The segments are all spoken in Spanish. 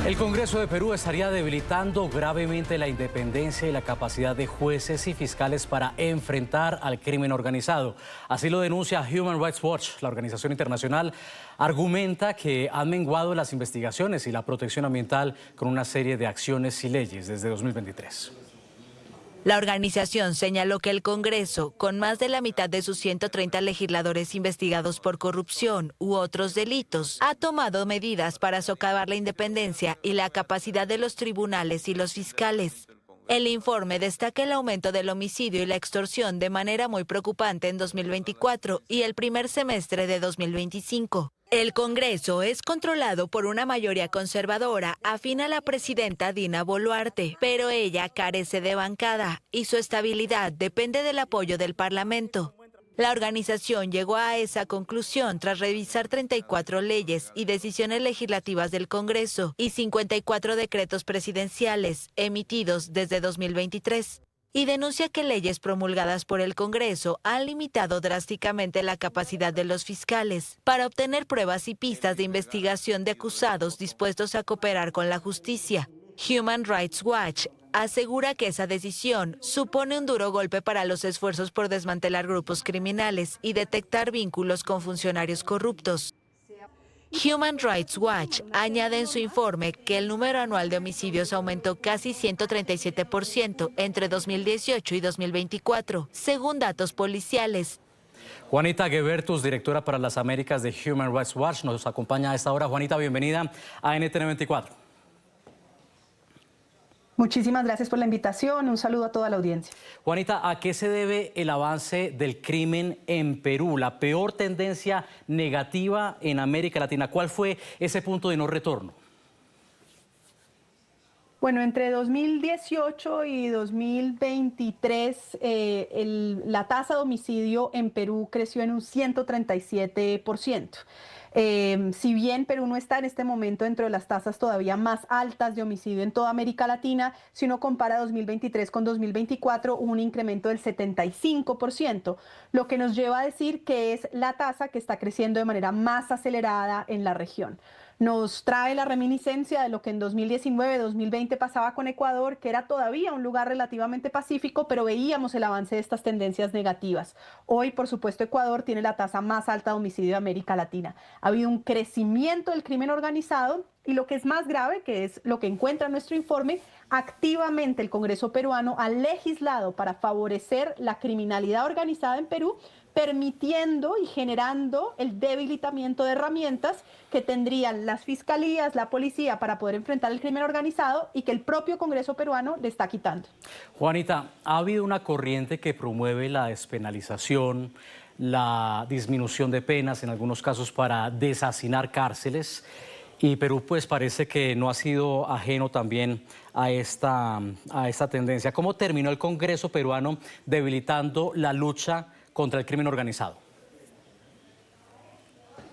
El Congreso de Perú estaría debilitando gravemente la independencia y la capacidad de jueces y fiscales para enfrentar al crimen organizado. Así lo denuncia Human Rights Watch. La organización internacional argumenta que han menguado las investigaciones y la protección ambiental con una serie de acciones y leyes desde 2023. La organización señaló que el Congreso, con más de la mitad de sus 130 legisladores investigados por corrupción u otros delitos, ha tomado medidas para socavar la independencia y la capacidad de los tribunales y los fiscales. El informe destaca el aumento del homicidio y la extorsión de manera muy preocupante en 2024 y el primer semestre de 2025. El Congreso es controlado por una mayoría conservadora afín a la presidenta Dina Boluarte, pero ella carece de bancada y su estabilidad depende del apoyo del Parlamento. La organización llegó a esa conclusión tras revisar 34 leyes y decisiones legislativas del Congreso y 54 decretos presidenciales emitidos desde 2023. Y denuncia que leyes promulgadas por el Congreso han limitado drásticamente la capacidad de los fiscales para obtener pruebas y pistas de investigación de acusados dispuestos a cooperar con la justicia. Human Rights Watch asegura que esa decisión supone un duro golpe para los esfuerzos por desmantelar grupos criminales y detectar vínculos con funcionarios corruptos. Human Rights Watch añade en su informe que el número anual de homicidios aumentó casi 137% entre 2018 y 2024, según datos policiales. Juanita Guebertus, directora para las Américas de Human Rights Watch, nos acompaña a esta hora. Juanita, bienvenida a NTN 24. Muchísimas gracias por la invitación. Un saludo a toda la audiencia. Juanita, ¿a qué se debe el avance del crimen en Perú? La peor tendencia negativa en América Latina. ¿Cuál fue ese punto de no retorno? Bueno, entre 2018 y 2023, la tasa de homicidio en Perú creció en un 137%. Si bien Perú no está en este momento entre las tasas todavía más altas de homicidio en toda América Latina, si uno compara 2023 con 2024, hubo un incremento del 75%, lo que nos lleva a decir que es la tasa que está creciendo de manera más acelerada en la región. Nos trae la reminiscencia de lo que en 2019-2020 pasaba con Ecuador, que era todavía un lugar relativamente pacífico, pero veíamos el avance de estas tendencias negativas. Hoy, por supuesto, Ecuador tiene la tasa más alta de homicidio de América Latina. Ha habido un crecimiento del crimen organizado y lo que es más grave, que es lo que encuentra en nuestro informe, activamente el Congreso peruano ha legislado para favorecer la criminalidad organizada en Perú, permitiendo y generando el debilitamiento de herramientas que tendrían las fiscalías, la policía para poder enfrentar el crimen organizado y que el propio Congreso peruano le está quitando. Juanita, ha habido una corriente que promueve la despenalización, la disminución de penas, en algunos casos para deshacinar cárceles. Y Perú pues parece que no ha sido ajeno también a esta tendencia. ¿Cómo terminó el Congreso peruano debilitando la lucha contra el crimen organizado?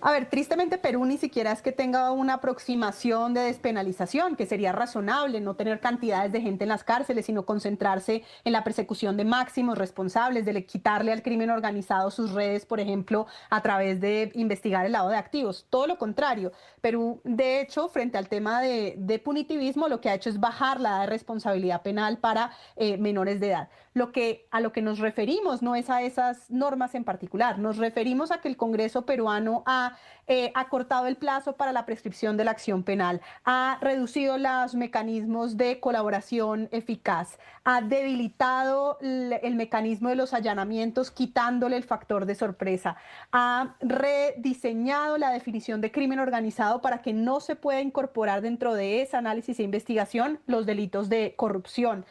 A ver, tristemente Perú ni siquiera es que tenga una aproximación de despenalización, que sería razonable no tener cantidades de gente en las cárceles, sino concentrarse en la persecución de máximos responsables, de quitarle al crimen organizado sus redes, por ejemplo, a través de investigar el lavado de activos. Todo lo contrario. Perú, de hecho, frente al tema de punitivismo, lo que ha hecho es bajar la edad de responsabilidad penal para menores de edad. A lo que nos referimos no es a esas normas en particular, nos referimos a que el Congreso peruano ha acortado el plazo para la prescripción de la acción penal, ha reducido los mecanismos de colaboración eficaz, ha debilitado el mecanismo de los allanamientos quitándole el factor de sorpresa, ha rediseñado la definición de crimen organizado para que no se pueda incorporar dentro de ese análisis e investigación los delitos de corrupción.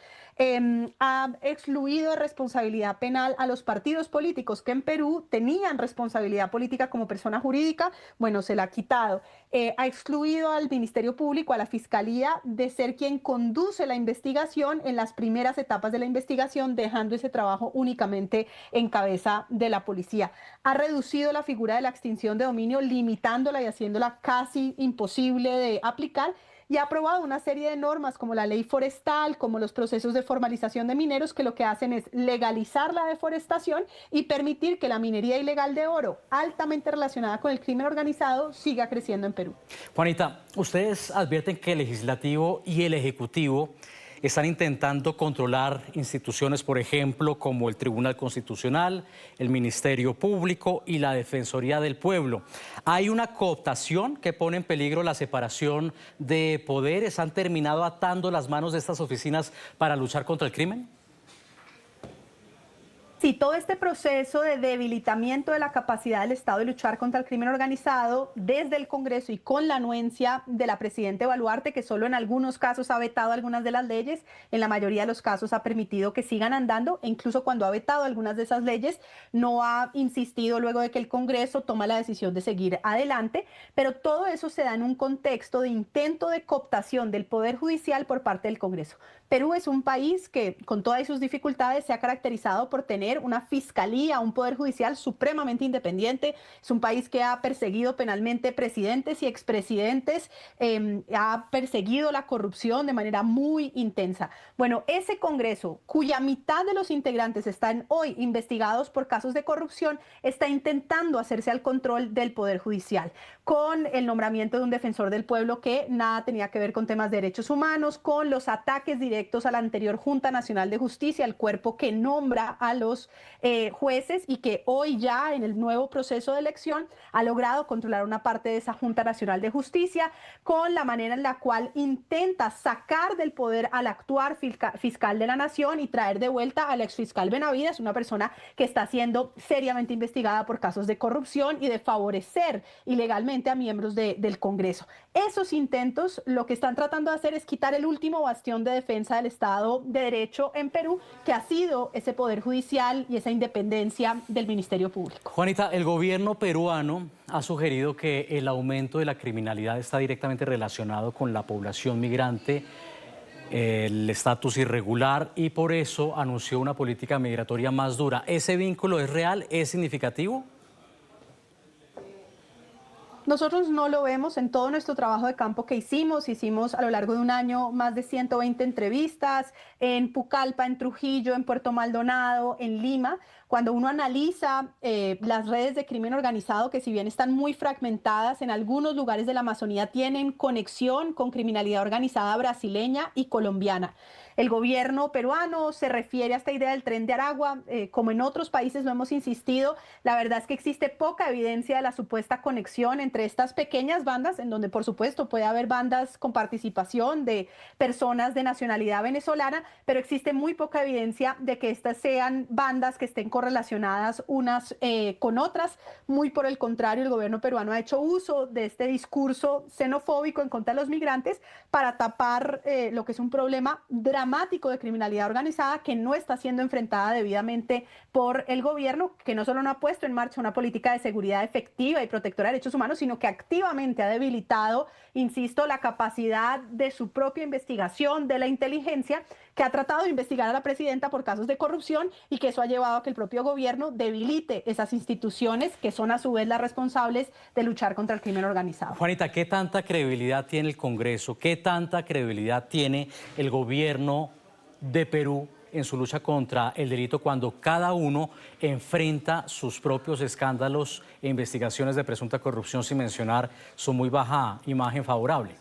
Ha excluido de responsabilidad penal a los partidos políticos que en Perú tenían responsabilidad política como persona jurídica, bueno, se la ha quitado. Ha excluido al Ministerio Público, a la Fiscalía, de ser quien conduce la investigación en las primeras etapas de la investigación, dejando ese trabajo únicamente en cabeza de la policía. Ha reducido la figura de la extinción de dominio, limitándola y haciéndola casi imposible de aplicar. y ha aprobado una serie de normas como la ley forestal, como los procesos de formalización de mineros, que lo que hacen es legalizar la deforestación y permitir que la minería ilegal de oro, altamente relacionada con el crimen organizado, siga creciendo en Perú. Juanita, ustedes advierten que el legislativo y el ejecutivo están intentando controlar instituciones, por ejemplo, como el Tribunal Constitucional, el Ministerio Público y la Defensoría del Pueblo. ¿Hay una cooptación que pone en peligro la separación de poderes? ¿Han terminado atando las manos de estas oficinas para luchar contra el crimen? Sí, todo este proceso de debilitamiento de la capacidad del Estado de luchar contra el crimen organizado desde el Congreso y con la anuencia de la presidenta Boluarte, que solo en algunos casos ha vetado algunas de las leyes, en la mayoría de los casos ha permitido que sigan andando, e incluso cuando ha vetado algunas de esas leyes, no ha insistido luego de que el Congreso toma la decisión de seguir adelante, pero todo eso se da en un contexto de intento de cooptación del Poder Judicial por parte del Congreso. Perú es un país que, con todas sus dificultades, se ha caracterizado por tener una fiscalía, un poder judicial supremamente independiente. Es un país que ha perseguido penalmente presidentes y expresidentes, ha perseguido la corrupción de manera muy intensa. Bueno, ese Congreso, cuya mitad de los integrantes están hoy investigados por casos de corrupción, está intentando hacerse al control del poder judicial, con el nombramiento de un defensor del pueblo que nada tenía que ver con temas de derechos humanos, con los ataques directos a la anterior Junta Nacional de Justicia, el cuerpo que nombra a los jueces y que hoy ya en el nuevo proceso de elección ha logrado controlar una parte de esa Junta Nacional de Justicia, con la manera en la cual intenta sacar del poder al actual fiscal de la Nación y traer de vuelta al exfiscal Benavides, una persona que está siendo seriamente investigada por casos de corrupción y de favorecer ilegalmente a miembros del Congreso. Esos intentos lo que están tratando de hacer es quitar el último bastión de defensa del Estado de Derecho en Perú, que ha sido ese poder judicial y esa independencia del Ministerio Público. Juanita, el gobierno peruano ha sugerido que el aumento de la criminalidad está directamente relacionado con la población migrante, el estatus irregular, y por eso anunció una política migratoria más dura. ¿Ese vínculo es real? ¿Es significativo? Nosotros no lo vemos en todo nuestro trabajo de campo que hicimos a lo largo de un año más de 120 entrevistas en Pucallpa, en Trujillo, en Puerto Maldonado, en Lima. Cuando uno analiza las redes de crimen organizado, que si bien están muy fragmentadas, en algunos lugares de la Amazonía tienen conexión con criminalidad organizada brasileña y colombiana. El gobierno peruano se refiere a esta idea del tren de Aragua, como en otros países lo hemos insistido, la verdad es que existe poca evidencia de la supuesta conexión entre estas pequeñas bandas, en donde por supuesto puede haber bandas con participación de personas de nacionalidad venezolana, pero existe muy poca evidencia de que estas sean bandas que estén correlacionadas unas con otras. Muy por el contrario, el gobierno peruano ha hecho uso de este discurso xenofóbico en contra de los migrantes para tapar lo que es un problema dramático de criminalidad organizada que no está siendo enfrentada debidamente por el gobierno, que no solo no ha puesto en marcha una política de seguridad efectiva y protectora de derechos humanos, sino que activamente ha debilitado, insisto, la capacidad de su propia investigación, de la inteligencia, que ha tratado de investigar a la presidenta por casos de corrupción, y que eso ha llevado a que el propio gobierno debilite esas instituciones que son a su vez las responsables de luchar contra el crimen organizado. Juanita, ¿qué tanta credibilidad tiene el Congreso? ¿Qué tanta credibilidad tiene el gobierno de Perú en su lucha contra el delito cuando cada uno enfrenta sus propios escándalos e investigaciones de presunta corrupción, sin mencionar su muy baja imagen favorable?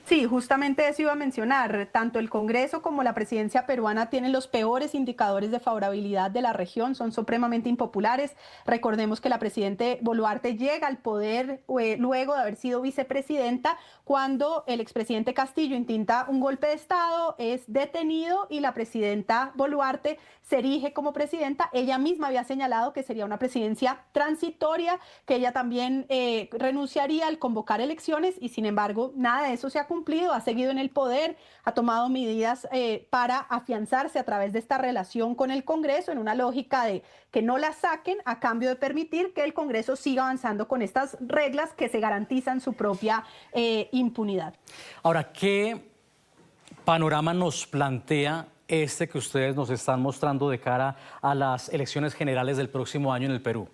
Sí, justamente eso iba a mencionar. Tanto el Congreso como la presidencia peruana tienen los peores indicadores de favorabilidad de la región, son supremamente impopulares. Recordemos que la presidenta Boluarte llega al poder luego de haber sido vicepresidenta, cuando el expresidente Castillo intenta un golpe de Estado, es detenido y la presidenta Boluarte se erige como presidenta. Ella misma había señalado que sería una presidencia transitoria, que ella también renunciaría al convocar elecciones, y sin embargo nada de eso se ha cumplido, ha seguido en el poder, ha tomado medidas para afianzarse a través de esta relación con el Congreso en una lógica de que no la saquen a cambio de permitir que el Congreso siga avanzando con estas reglas que se garantizan su propia impunidad. Ahora, ¿qué panorama nos plantea este que ustedes nos están mostrando de cara a las elecciones generales del próximo año en el Perú?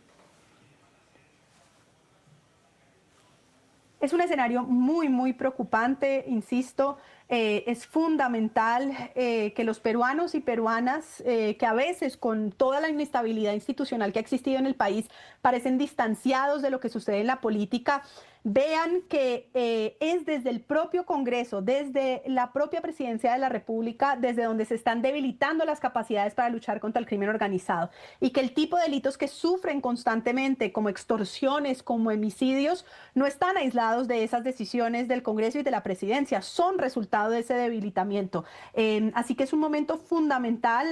Es un escenario muy preocupante, insisto. Es fundamental que los peruanos y peruanas, que a veces con toda la inestabilidad institucional que ha existido en el país, parecen distanciados de lo que sucede en la política, vean que es desde el propio Congreso, desde la propia Presidencia de la República, desde donde se están debilitando las capacidades para luchar contra el crimen organizado, y que el tipo de delitos que sufren constantemente, como extorsiones, como homicidios, no están aislados de esas decisiones del Congreso y de la Presidencia, son resultado de ese debilitamiento. Así que es un momento fundamental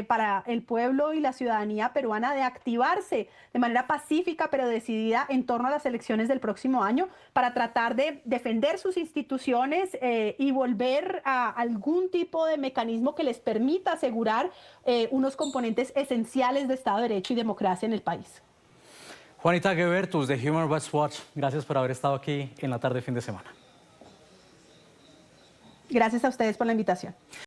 para el pueblo y la ciudadanía peruana de activarse de manera pacífica pero decidida en torno a las elecciones del próximo año para tratar de defender sus instituciones y volver a algún tipo de mecanismo que les permita asegurar unos componentes esenciales de Estado de Derecho y democracia en el país. Juanita Guebertus de Human Rights Watch, gracias por haber estado aquí en la tarde fin de semana. Gracias a ustedes por la invitación.